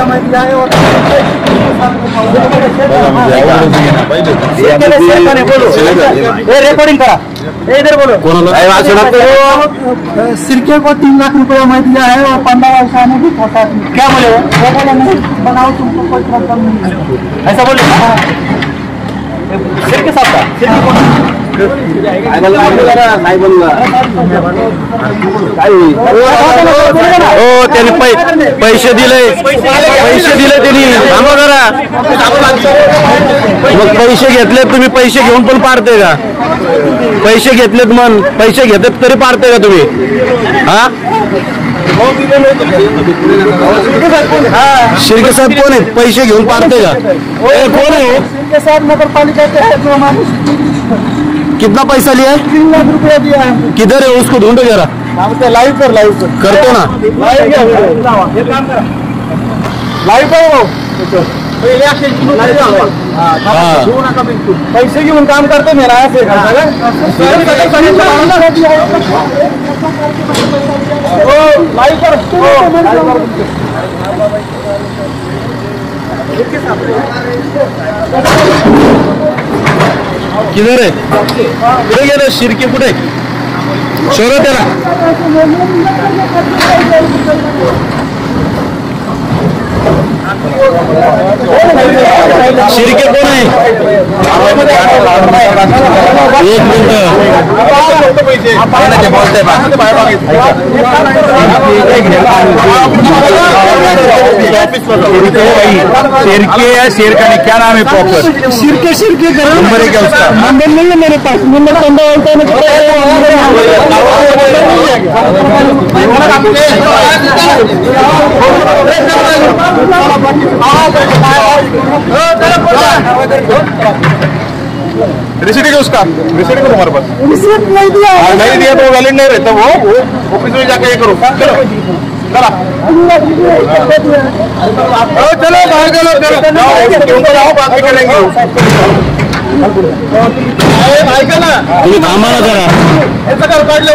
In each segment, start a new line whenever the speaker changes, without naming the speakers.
माहिती आहे रेकॉर्डिंग करा इधर बोलो सिरके को 3 लाख रुपया मैं दिया है और 15 वर्ष आने की खाता क्या बोले वो बोले नहीं बनाओ तुमको कोई प्रॉब्लम नहीं है ऐसा बोले सिरके साहब का
त्यांनी पैसे दिले त्यांनी थांबा जरा मग पैसे घेतले तुम्ही पैसे घेऊन पण पाडते का पैसे घेतलेत मन पैसे घेतात तरी पाडते का तुम्ही हा शिर्के साहब कौन है पैसे घेऊन पाडते का कौन है
सिरके साहब नगर पालिका के है जो हमारे
कितना पैसा लिया है
3 लाख रुपया दिया है
किधर है उसको ढूंढो जरा
लाइव कर
करतो ना
लाइव करो पैसे घेऊन काम करते मेरा ऐसे लाइव कर
किधर है कुठे गेले शिर्के कुठे शोधा त्याला शिर्के कौन है एक मिनट शिर्के या शेरखानी क्या नाम है प्रॉपर
शिरके
नंबर है क्या उसका
नंबर नहीं है मेरे पास नंबर
रिसीट है उसका रिसीट है तुम्हारे पास
रिसीट नहीं दिया
नहीं दिया तो वैलिड नहीं रहता वो ऑफिस में जाकर ये करो चलो चलो चलो बाहर चलो जाओ बात करेंगे ऐका ना तुम्ही थांबा ना जरा
ऐसा कर काढलं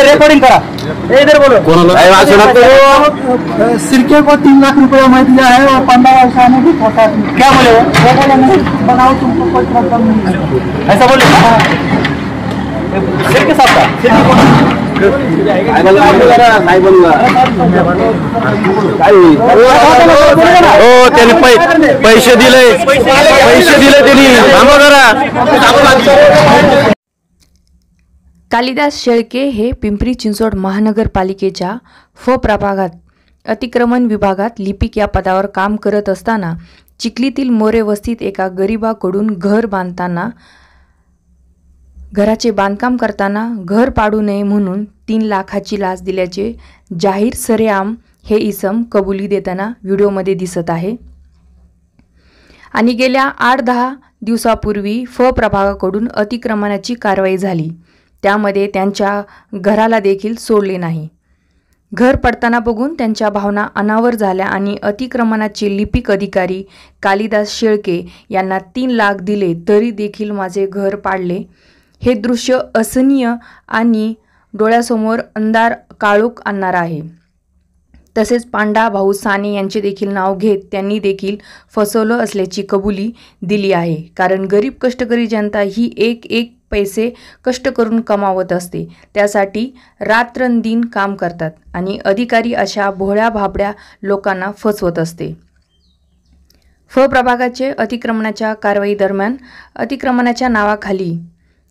रेकॉर्डिंग करा इधर बोलो सिरके को 3 लाख रुपया मैं दिया है और 15 वर्ष आने की खाता क्या बोले वो बोले नहीं बनाओ तुमको कोई प्रॉब्लम नहीं है ऐसा बोले सिरके साहब का
त्यांनी पैसे दिले त्यांनी थांबा जरा
कालिदास शेळके हे पिंपरी चिंचवड महानगरपालिकेच्या फ प्रभागात अतिक्रमण विभागात लिपिक या पदावर काम करत असताना चिखलीतील मोरे वस्तीत एका गरीबाकडून घर बांधताना घराचे बांधकाम करताना घर पाडू नये म्हणून 3 लाखाची लाच दिल्याचे जाहीर सरेआम हे इसम कबुली देताना व्हिडिओमध्ये दिसत आहे आणि गेल्या 8-10 दिवसापूर्वी फ प्रभागाकडून अतिक्रमणाची कारवाई झाली त्यामध्ये त्यांच्या घराला देखील सोडले नाही घर पडताना बघून त्यांच्या भावना अनावर झाल्या आणि अतिक्रमणाचे लिपिक अधिकारी कालिदास शेळके यांना 3 लाख दिले तरी देखील माझे घर पाडले हे दृश्य असहनीय आणि डोळ्यासमोर अंधार काळोख आणणार आहे तसेच पांडा भाऊ साने यांचे देखील नाव घेत त्यांनी देखील फसवलं असल्याची कबुली दिली आहे कारण गरीब कष्टकरी जनता ही एक पैसे कष्ट करून कमावत असते त्यासाठी रात्रंदिन काम करतात आणि अधिकारी अशा भोळ्या भाबड्या लोकांना फसवत असते फ प्रभागाचे अतिक्रमणाच्या कारवाई दरम्यान अतिक्रमणाच्या नावाखाली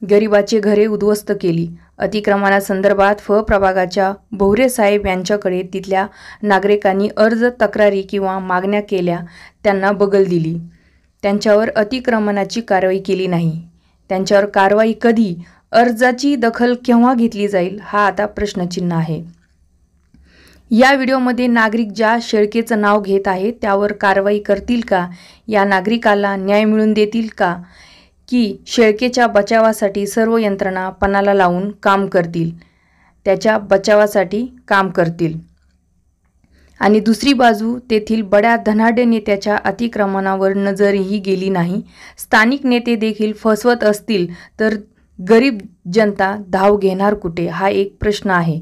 गरिबाचे घरे उद्ध्वस्त केली अतिक्रमणासंदर्भात फ प्रभागाच्या भोवरे साहेब यांच्याकडे तिथल्या नागरिकांनी अर्ज तक्रारी किंवा मागण्या केल्या त्यांना बगल दिली त्यांच्यावर अतिक्रमणाची कारवाई केली नाही त्यांच्यावर कारवाई कधी अर्जाची दखल केव्हा घेतली जाईल हा आता प्रश्नचिन्ह आहे या व्हिडिओमध्ये नागरिक ज्या शेळकेचं नाव घेत आहेत त्यावर कारवाई करतील का या नागरिकाला न्याय मिळवून देतील का की शेळकेच्या बचावासाठी सर्व यंत्रणा पणाला लावून काम करतील त्याच्या बचावासाठी काम करतील आणि दुसरी बाजू तेथील बड्या धनाढ्य नेत्याच्या अतिक्रमणावर नजरही गेली नाही. स्थानिक नेते देखील फसवत असतील तर गरीब जनता धाव घेणार कुठे, हा एक प्रश्न आहे.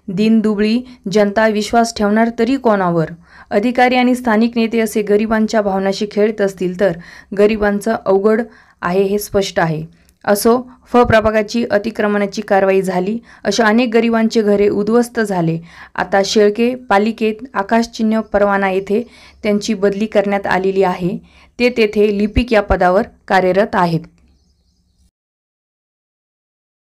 दीनदुबळी जनता विश्वास ठेवणार तरी कोणावर? अधिकारी आणि स्थानिक नेते असे गरिबांच्या भावनाशी खेळत असतील तर गरिबांचं अवघड आहे हे स्पष्ट आहे. असो, प्रभागाची अतिक्रमणाची कारवाई झाली. अशा अनेक गरिबांचे घरे उद्ध्वस्त झाले. आता शेळके पालिकेत आकाशचिन्ह परवाना येथे त्यांची बदली करण्यात आलेली आहे. ते तेथे लिपिक या पदावर कार्यरत आहेत.